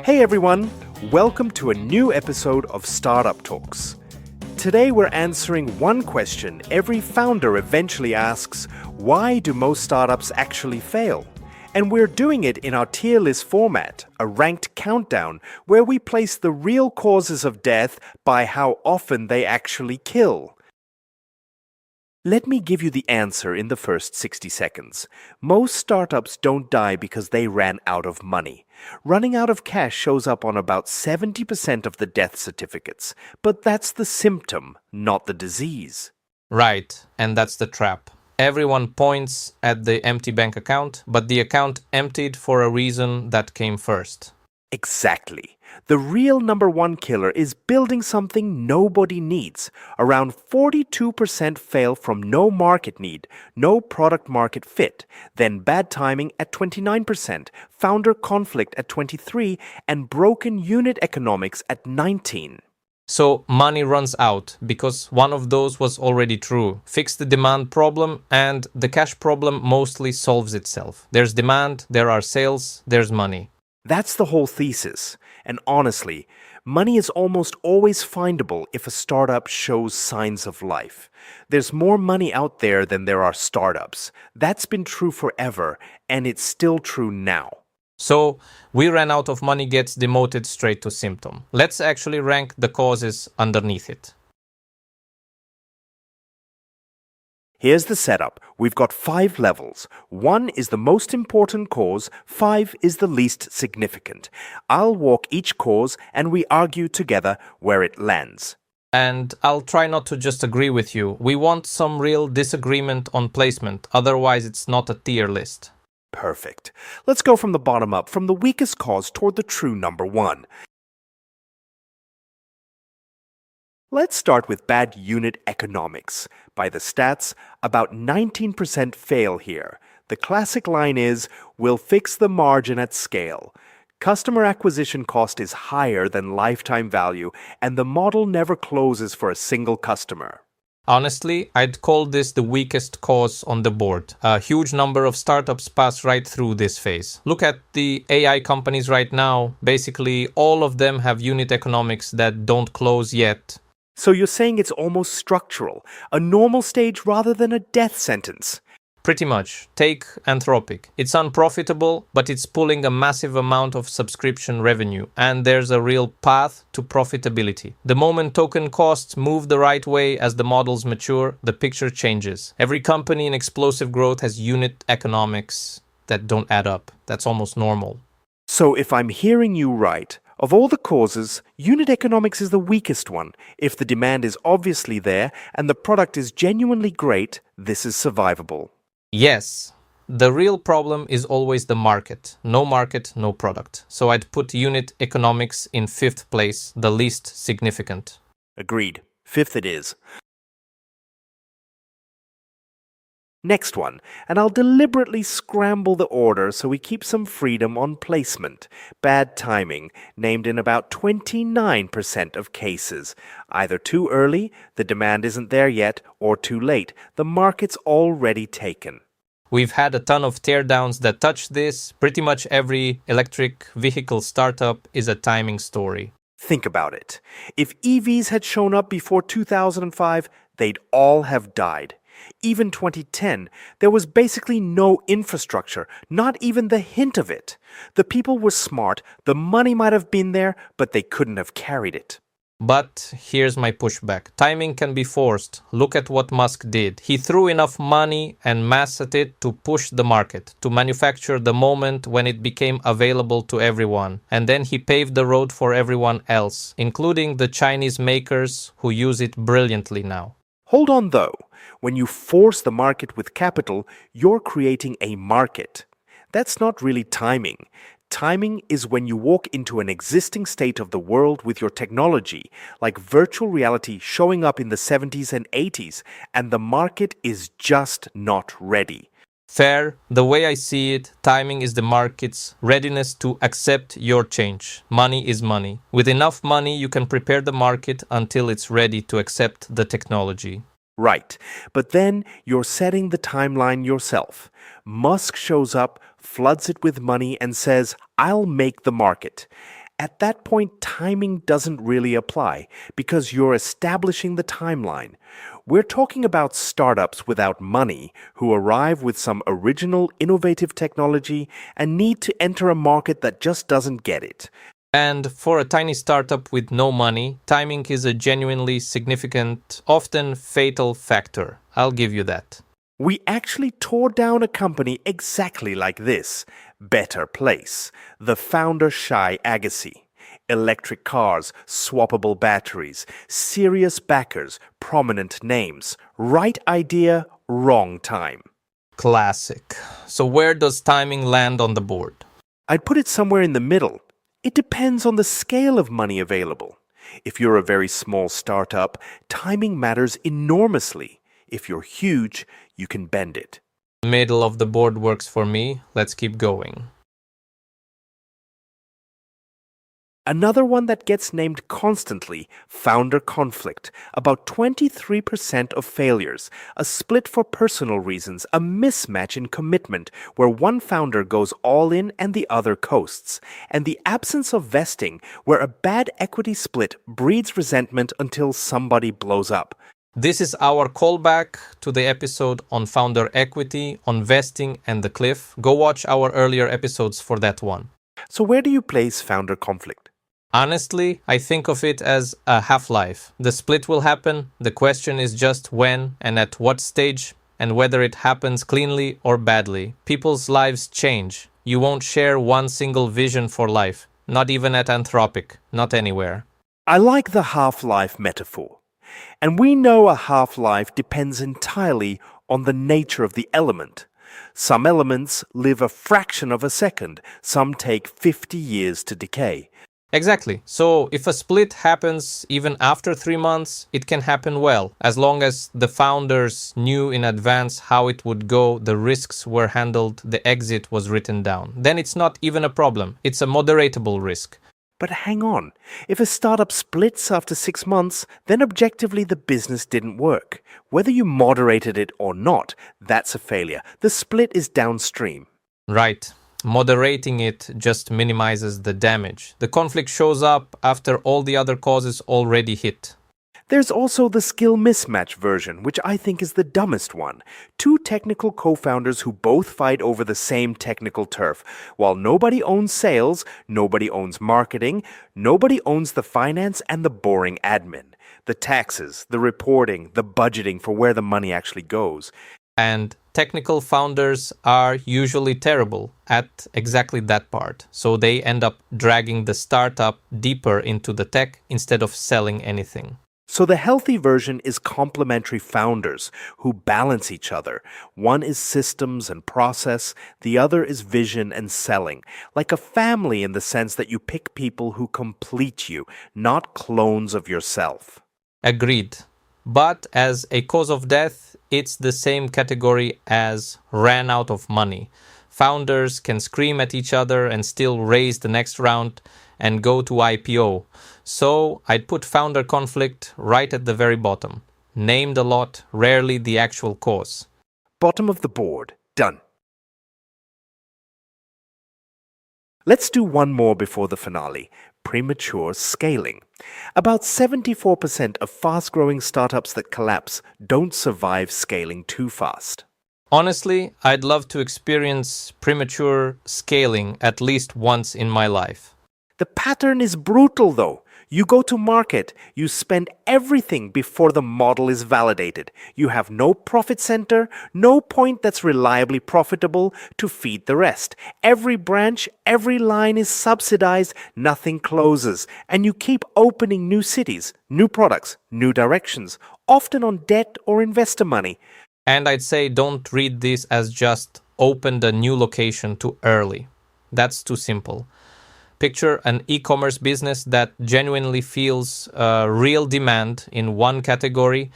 Hey everyone, welcome to a new episode of Startup Talks. Today we're answering one question every founder eventually asks: why do most startups actually fail? And we're doing it in our tier list format, a ranked countdown, where we place the real causes of death by how often they actually kill. Let me give you the answer in the first 60 seconds. Most startups don't die because they ran out of money. Running out of cash shows up on about 70% of the death certificates, but that's the symptom, not the disease. Right, and that's the trap. Everyone points at the empty bank account, but the account emptied for a reason that came first. Exactly. The real number one killer is building something nobody needs. Around 42% fail from no market need, no product market fit, then bad timing at 29%, founder conflict at 23%, and broken unit economics at 19%. So money runs out because one of those was already true. Fix the demand problem and the cash problem mostly solves itself. There's demand, there are sales, there's money. That's the whole thesis. And honestly, money is almost always findable if a startup shows signs of life. There's more money out there than there are startups. That's been true forever, and it's still true now. So we ran out of money gets demoted straight to symptom. Let's actually rank the causes underneath it. Here's the setup. We've got 5 levels. 1 is the most important cause, 5 is the least significant. I'll walk each cause and we argue together where it lands. And I'll try not to just agree with you. We want some real disagreement on placement, otherwise it's not a tier list. Perfect. Let's go from the bottom up, from the weakest cause toward the true number 1. Let's start with bad unit economics. By the stats, about 19% fail here. The classic line is, we'll fix the margin at scale. Customer acquisition cost is higher than lifetime value, and the model never closes for a single customer. Honestly, I'd call this the weakest cause on the board. A huge number of startups pass right through this phase. Look at the AI companies right now. Basically, all of them have unit economics that don't close yet. So you're saying it's almost structural, a normal stage rather than a death sentence? Pretty much. Take Anthropic. It's unprofitable, but it's pulling a massive amount of subscription revenue, and there's a real path to profitability. The moment token costs move the right way as the models mature, the picture changes. Every company in explosive growth has unit economics that don't add up. That's almost normal. So if I'm hearing you right, of all the causes, unit economics is the weakest one. If the demand is obviously there and the product is genuinely great, this is survivable. Yes, the real problem is always the market. No market, no product. So I'd put unit economics in 5th place, the least significant. Agreed. 5th it is. Next one, and I'll deliberately scramble the order so we keep some freedom on placement. Bad timing, named in about 29% of cases. Either too early, the demand isn't there yet, or too late, the market's already taken. We've had a ton of teardowns that touch this. Pretty much every electric vehicle startup is a timing story. Think about it. If EVs had shown up before 2005, they'd all have died. Even 2010, there was basically no infrastructure, not even the hint of it. The people were smart, the money might have been there, but they couldn't have carried it. But here's my pushback. Timing can be forced. Look at what Musk did. He threw enough money and mass at it to push the market, to manufacture the moment when it became available to everyone. And then he paved the road for everyone else, including the Chinese makers who use it brilliantly now. Hold on though. When you force the market with capital, you're creating a market. That's not really timing. Timing is when you walk into an existing state of the world with your technology, like virtual reality showing up in the 70s and 80s, and the market is just not ready. Fair. The way I see it, timing is the market's readiness to accept your change. Money is money. With enough money, you can prepare the market until it's ready to accept the technology. Right, but then you're setting the timeline yourself. Musk shows up, floods it with money, and says, I'll make the market. At that point, timing doesn't really apply because you're establishing the timeline. We're talking about startups without money who arrive with some original, innovative technology and need to enter a market that just doesn't get it. And for a tiny startup with no money, timing is a genuinely significant, often fatal factor. I'll give you that. We actually tore down a company exactly like this. Better Place. The founder Shai Agassi. Electric cars, swappable batteries, serious backers, prominent names. Right idea, wrong time. Classic. So where does timing land on the board? I'd put it somewhere in the middle. It depends on the scale of money available. If you're a very small startup, timing matters enormously. If you're huge, you can bend it. Middle of the board works for me. Let's keep going. Another one that gets named constantly, founder conflict. About 23% of failures. A split for personal reasons, a mismatch in commitment where one founder goes all in and the other coasts. And the absence of vesting where a bad equity split breeds resentment until somebody blows up. This is our callback to the episode on founder equity, on vesting, and the cliff. Go watch our earlier episodes for that one. So where do you place founder conflict? Honestly, I think of it as a half-life. The split will happen. The question is just when and at what stage and whether it happens cleanly or badly. People's lives change. You won't share one single vision for life. Not even at Anthropic. Not anywhere. I like the half-life metaphor. And we know a half-life depends entirely on the nature of the element. Some elements live a fraction of a second. Some take 50 years to decay. Exactly. So if a split happens even after 3 months, it can happen well. As long as the founders knew in advance how it would go, the risks were handled, the exit was written down. Then it's not even a problem. It's a moderatable risk. But hang on, if a startup splits after 6 months, then objectively the business didn't work. Whether you moderated it or not, that's a failure. The split is downstream. Right. Moderating it just minimizes the damage. The conflict shows up after all the other causes already hit. There's also the skill mismatch version, which I think is the dumbest one. Two technical co-founders who both fight over the same technical turf. While nobody owns sales, nobody owns marketing, nobody owns the finance and the boring admin. The taxes, the reporting, the budgeting for where the money actually goes. And technical founders are usually terrible at exactly that part. So they end up dragging the startup deeper into the tech instead of selling anything. So the healthy version is complementary founders who balance each other. One is systems and process, the other is vision and selling. Like a family in the sense that you pick people who complete you, not clones of yourself. Agreed. But as a cause of death, it's the same category as ran out of money. Founders can scream at each other and still raise the next round and go to IPO. So I'd put founder conflict right at the very bottom. Named a lot, rarely the actual cause. Bottom of the board. Done. Let's do one more before the finale. Premature scaling. About 74% of fast-growing startups that collapse don't survive scaling too fast. Honestly, I'd love to experience premature scaling at least once in my life. The pattern is brutal though. You go to market, you spend everything before the model is validated. You have no profit center, no point that's reliably profitable to feed the rest. Every branch, every line is subsidized, nothing closes. And you keep opening new cities, new products, new directions, often on debt or investor money. And I'd say don't read this as just opened a new location too early. That's too simple. Picture an e-commerce business that genuinely feels real demand in one category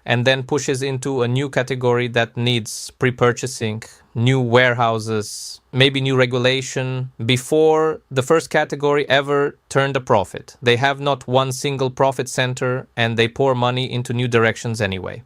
and then pushes into a new category that needs pre-purchasing, new warehouses, maybe new regulation, before the first category ever turned a profit. They have not one single profit center and they pour money into new directions anyway.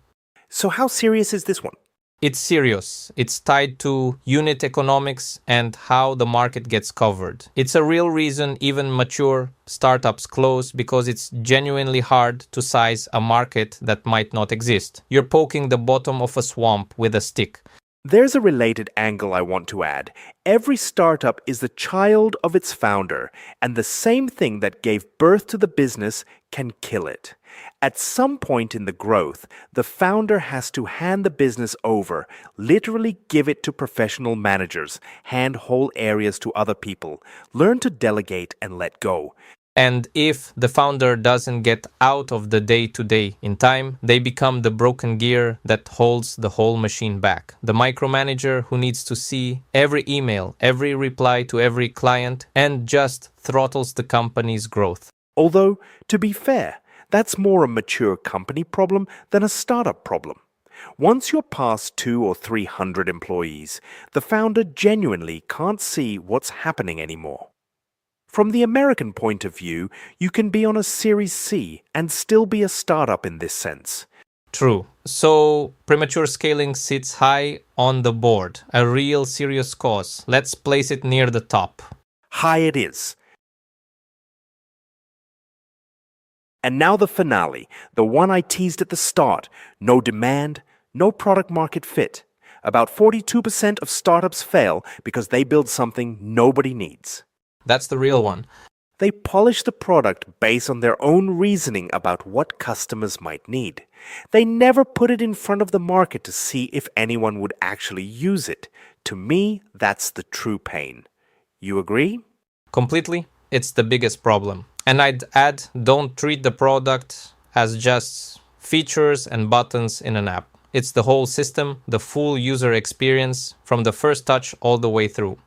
So how serious is this one? It's serious. It's tied to unit economics and how the market gets covered. It's a real reason even mature startups close because it's genuinely hard to size a market that might not exist. You're poking the bottom of a swamp with a stick. There's a related angle I want to add. Every startup is the child of its founder, and the same thing that gave birth to the business can kill it. At some point in the growth, the founder has to hand the business over, literally give it to professional managers, hand whole areas to other people, learn to delegate and let go. And if the founder doesn't get out of the day-to-day in time, they become the broken gear that holds the whole machine back. The micromanager who needs to see every email, every reply to every client, and just throttles the company's growth. Although, to be fair, that's more a mature company problem than a startup problem. Once you're past 200 or 300 employees, the founder genuinely can't see what's happening anymore. From the American point of view, you can be on a Series C and still be a startup in this sense. True. So, premature scaling sits high on the board, a real serious cause. Let's place it near the top. High it is. And now the finale, the one I teased at the start. No demand, no product market fit. About 42% of startups fail because they build something nobody needs. That's the real one. They polish the product based on their own reasoning about what customers might need. They never put it in front of the market to see if anyone would actually use it. To me, that's the true pain. You agree? Completely. It's the biggest problem. And I'd add, don't treat the product as just features and buttons in an app. It's the whole system, the full user experience, from the first touch all the way through.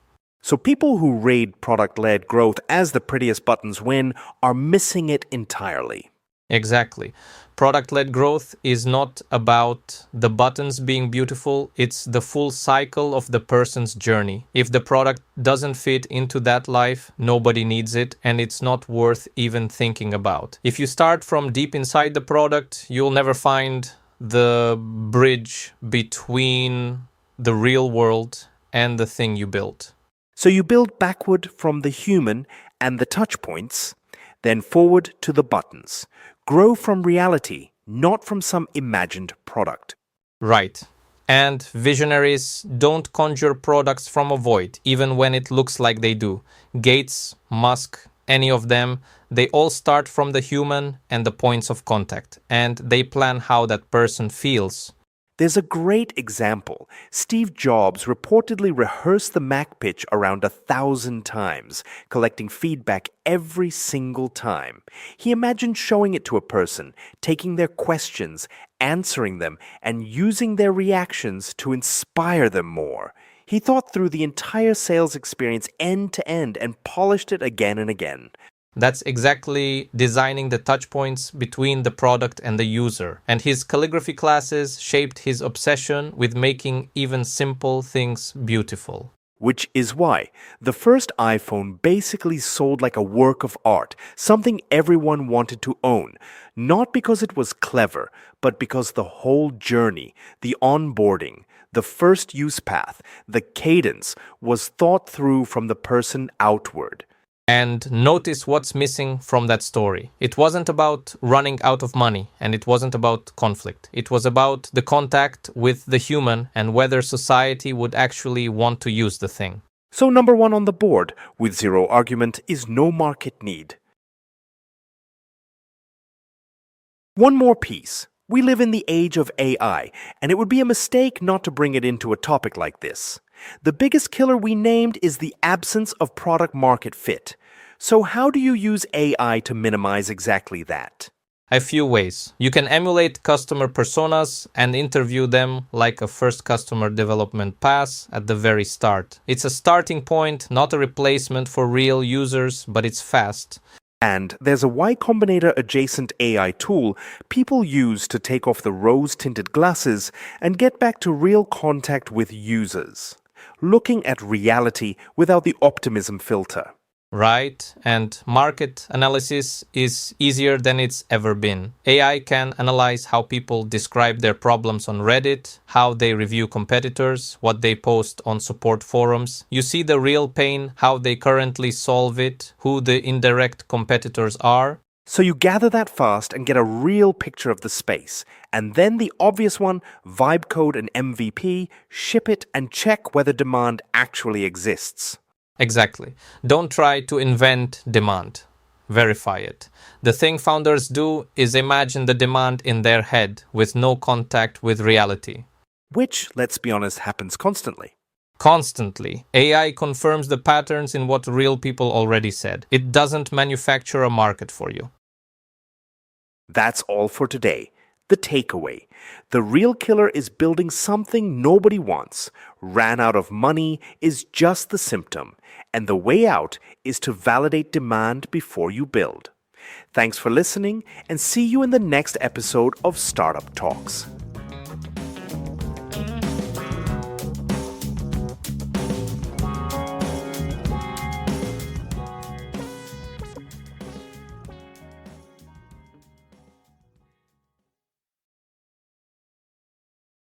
So people who rate product-led growth as the prettiest buttons win are missing it entirely. Exactly. Product-led growth is not about the buttons being beautiful, it's the full cycle of the person's journey. If the product doesn't fit into that life, nobody needs it, and it's not worth even thinking about. If you start from deep inside the product, you'll never find the bridge between the real world and the thing you built. So you build backward from the human and the touch points, then forward to the buttons. Grow from reality, not from some imagined product. Right. And visionaries don't conjure products from a void, even when it looks like they do. Gates, Musk, any of them, they all start from the human and the points of contact, and they plan how that person feels. There's a great example. Steve Jobs reportedly rehearsed the Mac pitch around 1,000 times, collecting feedback every single time. He imagined showing it to a person, taking their questions, answering them, and using their reactions to inspire them more. He thought through the entire sales experience end to end and polished it again and again. That's exactly designing the touch points between the product and the user. And his calligraphy classes shaped his obsession with making even simple things beautiful. Which is why the first iPhone basically sold like a work of art, something everyone wanted to own, not because it was clever, but because the whole journey, the onboarding, the first use path, the cadence was thought through from the person outward. And notice what's missing from that story. It wasn't about running out of money, and it wasn't about conflict. It was about the contact with the human and whether society would actually want to use the thing. So number one on the board, with zero argument, is no market need. One more piece. We live in the age of AI, and it would be a mistake not to bring it into a topic like this. The biggest killer we named is the absence of product market fit. So how do you use AI to minimize exactly that? A few ways. You can emulate customer personas and interview them like a first customer development pass at the very start. It's a starting point, not a replacement for real users, but it's fast. And there's a Y Combinator adjacent AI tool people use to take off the rose-tinted glasses and get back to real contact with users, looking at reality without the optimism filter. Right, and market analysis is easier than it's ever been. AI can analyze how people describe their problems on Reddit, how they review competitors, what they post on support forums. You see the real pain, how they currently solve it, who the indirect competitors are. So you gather that fast and get a real picture of the space. And then the obvious one, vibe code an MVP, ship it, and check whether demand actually exists. Exactly. Don't try to invent demand. Verify it. The thing founders do is imagine the demand in their head with no contact with reality. Which, let's be honest, happens constantly. Constantly. AI confirms the patterns in what real people already said. It doesn't manufacture a market for you. That's all for today. The takeaway. The real killer is building something nobody wants. Ran out of money is just the symptom. And the way out is to validate demand before you build. Thanks for listening, and see you in the next episode of Startup Talks.